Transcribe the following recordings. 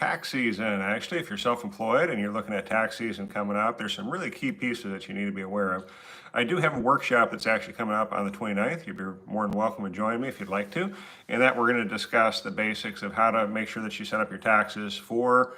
tax season. Actually, if you're self-employed and you're looking at tax season coming up, there's some really key pieces that you need to be aware of. I do have a workshop that's actually coming up on the 29th. You'd be more than welcome to join me if you'd like to. And that we're going to discuss the basics of how to make sure that you set up your taxes for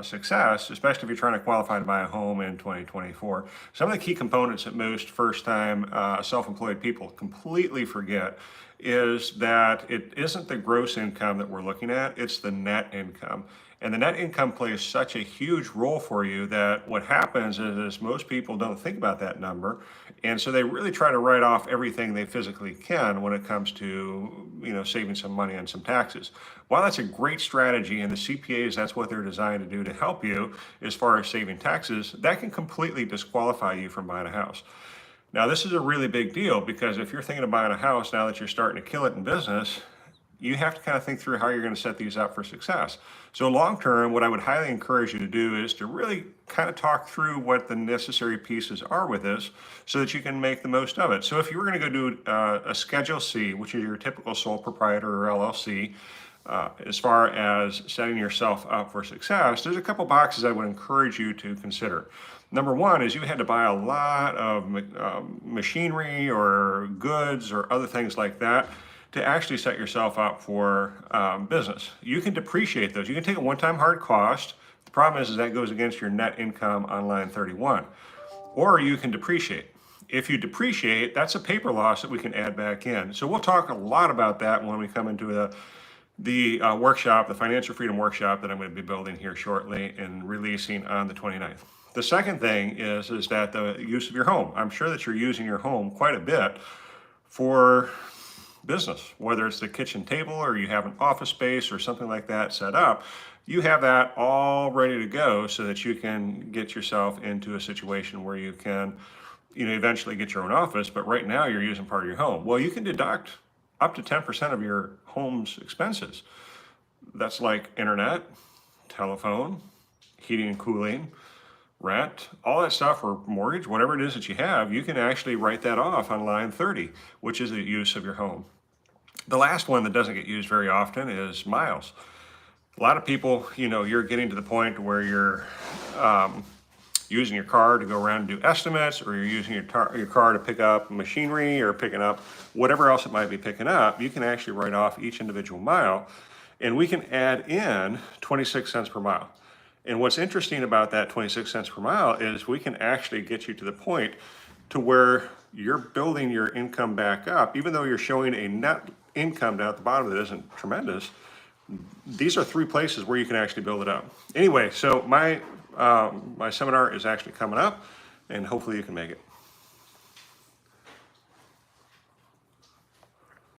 success, especially if you're trying to qualify to buy a home in 2024. Some of the key components that most first-time self-employed people completely forget is that it isn't the gross income that we're looking at, it's the net income. And the net income plays such a huge role for you that what happens is most people don't think about that number. And so they really try to write off everything they physically can when it comes to, saving some money on some taxes. While that's a great strategy, and the CPAs, that's what they're designed to do to help you as far as saving taxes, that can completely disqualify you from buying a house. Now, this is a really big deal because if you're thinking of buying a house now that you're starting to kill it in business, you have to kind of think through how you're going to set these up for success. So long term, what I would highly encourage you to do is to really kind of talk through what the necessary pieces are with this so that you can make the most of it. So if you were going to go do a Schedule C, which is your typical sole proprietor or LLC, as far as setting yourself up for success, there's a couple boxes I would encourage you to consider. Number one is you had to buy a lot of machinery or goods or other things like that to actually set yourself up for business. You can depreciate those. You can take a one-time hard cost. The problem is that goes against your net income on line 31. Or you can depreciate. If you depreciate, that's a paper loss that we can add back in. So we'll talk a lot about that when we come into the workshop, the Financial Freedom Workshop that I'm going to be building here shortly and releasing on the 29th. The second thing is that the use of your home. I'm sure that you're using your home quite a bit for business, whether it's the kitchen table or you have an office space or something like that set up. You have that all ready to go so that you can get yourself into a situation where you can, eventually get your own office, but right now you're using part of your home. Well, you can deduct up to 10% of your home's expenses. That's like internet, telephone, heating and cooling, rent, all that stuff, or mortgage, whatever it is that you have, you can actually write that off on line 30, which is the use of your home. The last one that doesn't get used very often is miles. A lot of people, you're getting to the point where you're using your car to go around and do estimates, or you're using your car to pick up machinery or picking up whatever else it might be picking up. You can actually write off each individual mile, and we can add in 26 cents per mile. And what's interesting about that 26 cents per mile is we can actually get you to the point to where you're building your income back up, even though you're showing a net income down at the bottom that isn't tremendous. These are three places where you can actually build it up. Anyway, so my seminar is actually coming up, and hopefully you can make it.